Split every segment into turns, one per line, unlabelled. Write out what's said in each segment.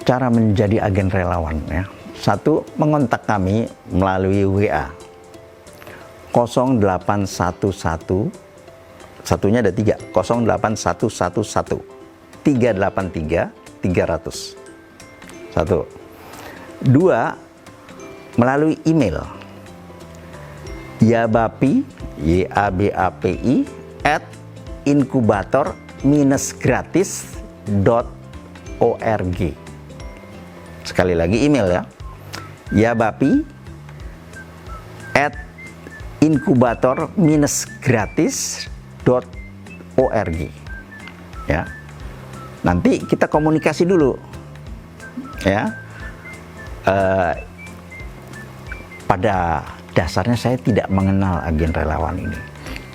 cara menjadi agen relawan ya. Satu, mengontak kami melalui WA 0811, satunya ada 3, 08111 383 300. Satu. Dua, melalui email yabapi yabapi @inkubator-gratis.org. Sekali lagi email ya, yabapi @inkubator-gratis.org ya. Nanti kita komunikasi dulu ya. Pada dasarnya saya tidak mengenal agen relawan ini,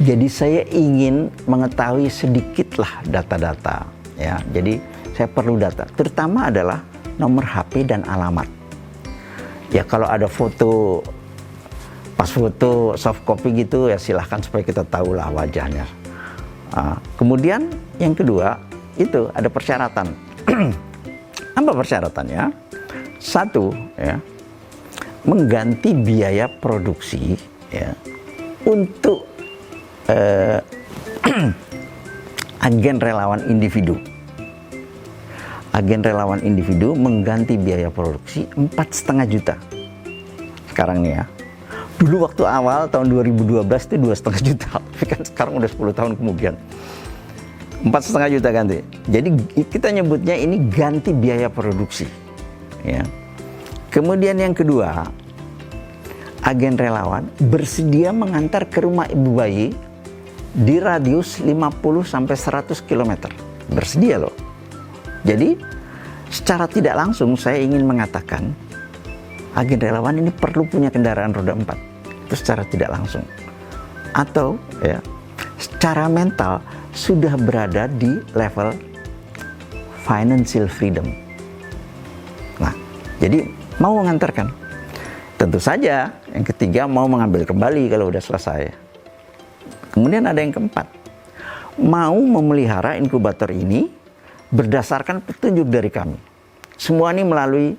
jadi saya ingin mengetahui sedikitlah data-data ya. Jadi saya perlu data, terutama adalah nomor HP dan alamat ya. Kalau ada foto, pas foto soft copy gitu ya, silahkan supaya kita tahu lah wajahnya. Kemudian yang kedua itu ada persyaratan. Apa persyaratannya? Satu ya, mengganti biaya produksi ya untuk agen relawan individu. Agen relawan individu mengganti biaya produksi 4,5 juta. Sekarang nih ya. Dulu waktu awal tahun 2012 itu 2,5 juta. Tapi kan sekarang udah 10 tahun kemudian. 4,5 juta ganti. Jadi kita nyebutnya ini ganti biaya produksi. Ya. Kemudian yang kedua, agen relawan bersedia mengantar ke rumah ibu bayi di radius 50-100 km. Bersedia loh. Jadi secara tidak langsung saya ingin mengatakan agen relawan ini perlu punya kendaraan roda 4. Itu secara tidak langsung. Atau ya, secara mental sudah berada di level financial freedom. Nah, jadi mau mengantarkan. Tentu saja yang ketiga mau mengambil kembali kalau udah selesai. Kemudian ada yang keempat, mau memelihara inkubator ini berdasarkan petunjuk dari kami. Semua ini melalui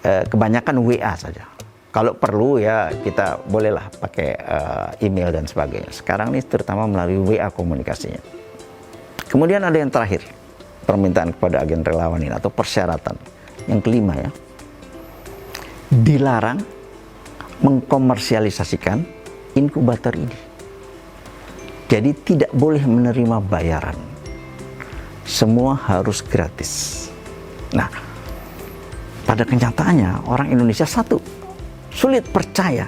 kebanyakan WA saja. Kalau perlu ya kita bolehlah pakai email dan sebagainya. Sekarang ini terutama melalui WA komunikasinya. Kemudian ada yang terakhir, permintaan kepada agen relawan ini atau persyaratan. Yang kelima ya, dilarang mengkomersialisasikan inkubator ini. Jadi tidak boleh menerima bayaran. Semua harus gratis. Nah, pada kenyataannya orang Indonesia satu, sulit percaya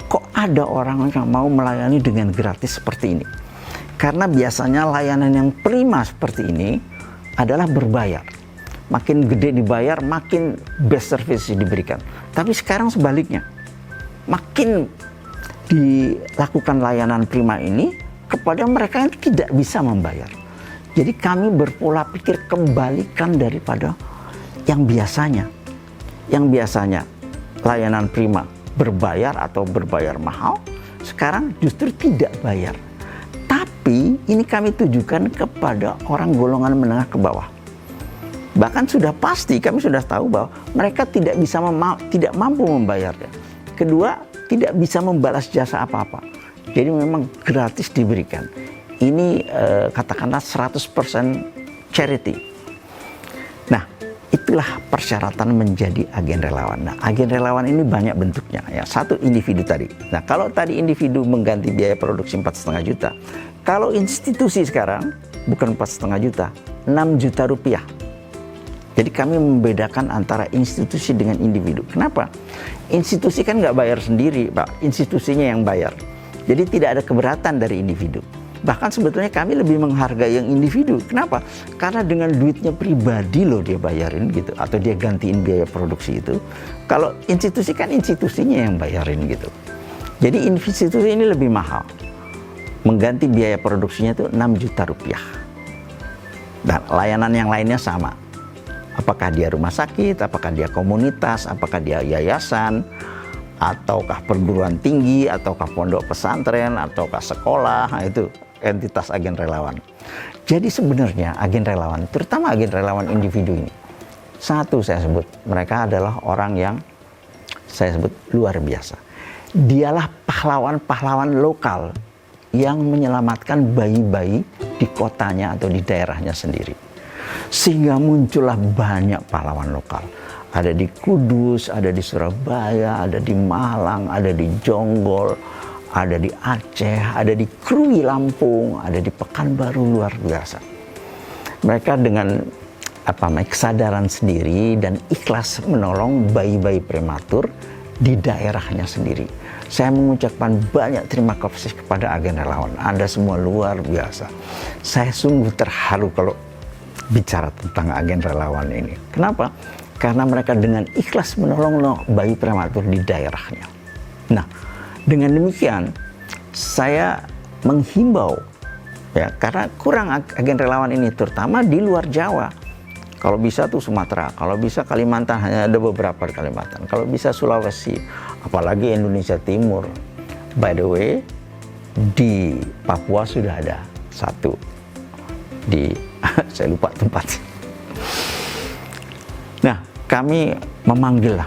kok ada orang yang mau melayani dengan gratis seperti ini. Karena biasanya layanan yang prima seperti ini adalah berbayar. Makin gede dibayar, makin best service diberikan. Tapi sekarang sebaliknya, makin dilakukan layanan prima ini kepada mereka yang tidak bisa membayar. Jadi kami berpola pikir kembalikan daripada yang biasanya. Yang biasanya layanan prima berbayar atau berbayar mahal, sekarang justru tidak bayar. Tapi ini kami tujukan kepada orang golongan menengah ke bawah. Bahkan sudah pasti kami sudah tahu bahwa mereka tidak mampu membayarnya. Kedua, tidak bisa membalas jasa apa-apa. Jadi memang gratis diberikan. Ini katakanlah 100% charity. Nah, itulah persyaratan menjadi agen relawan. Nah, agen relawan ini banyak bentuknya ya. Satu, individu tadi. Nah, kalau tadi individu mengganti biaya produksi 4,5 juta. Kalau institusi sekarang bukan 4,5 juta, 6 juta rupiah. Jadi kami membedakan antara institusi dengan individu. Kenapa? Institusi kan nggak bayar sendiri, Pak. Institusinya yang bayar. Jadi tidak ada keberatan dari individu. Bahkan sebetulnya kami lebih menghargai yang individu. Kenapa? Karena dengan duitnya pribadi loh dia bayarin gitu. Atau dia gantiin biaya produksi itu. Kalau institusi kan institusinya yang bayarin gitu. Jadi institusi ini lebih mahal. Mengganti biaya produksinya itu 6 juta rupiah. Dan layanan yang lainnya sama. Apakah dia rumah sakit, apakah dia komunitas, apakah dia yayasan, ataukah perguruan tinggi, ataukah pondok pesantren, ataukah sekolah, nah itu entitas agen relawan. Jadi sebenarnya agen relawan, terutama agen relawan individu ini, satu saya sebut, mereka adalah orang yang saya sebut luar biasa. Dialah pahlawan-pahlawan lokal yang menyelamatkan bayi-bayi di kotanya atau di daerahnya sendiri. Sehingga muncullah banyak pahlawan lokal. Ada di Kudus, ada di Surabaya, ada di Malang, ada di Jonggol, ada di Aceh, ada di Krui Lampung, ada di Pekanbaru, luar biasa. Mereka dengan kesadaran sendiri dan ikhlas menolong bayi-bayi prematur di daerahnya sendiri. Saya mengucapkan banyak terima kasih kepada agen relawan. Anda semua luar biasa. Saya sungguh terharu kalau bicara tentang agen relawan ini. Kenapa? Karena mereka dengan ikhlas menolong bayi prematur di daerahnya. Nah, dengan demikian saya menghimbau ya, karena kurang agen relawan ini terutama di luar Jawa. Kalau bisa tuh Sumatera, kalau bisa Kalimantan, hanya ada beberapa di Kalimantan. Kalau bisa Sulawesi, apalagi Indonesia Timur. By the way, di Papua sudah ada satu. Saya lupa tempat. Nah, kami memanggil,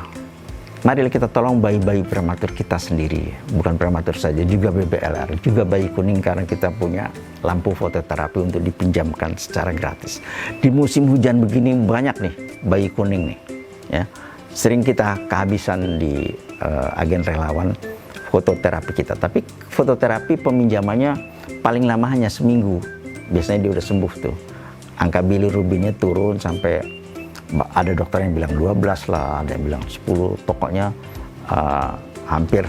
marilah kita tolong bayi-bayi prematur kita sendiri. Bukan prematur saja, juga BBLR, juga bayi kuning, karena kita punya lampu fototerapi untuk dipinjamkan secara gratis. Di musim hujan begini banyak nih bayi kuning nih, ya. Sering kita kehabisan di agen relawan fototerapi kita. Tapi fototerapi peminjamannya paling lama hanya seminggu. Biasanya dia udah sembuh tuh. Angka bilirubinnya turun sampai, ada dokter yang bilang 12 lah, ada yang bilang 10. Pokoknya hampir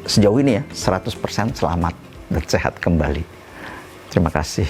sejauh ini ya 100% selamat dan sehat kembali. Terima kasih.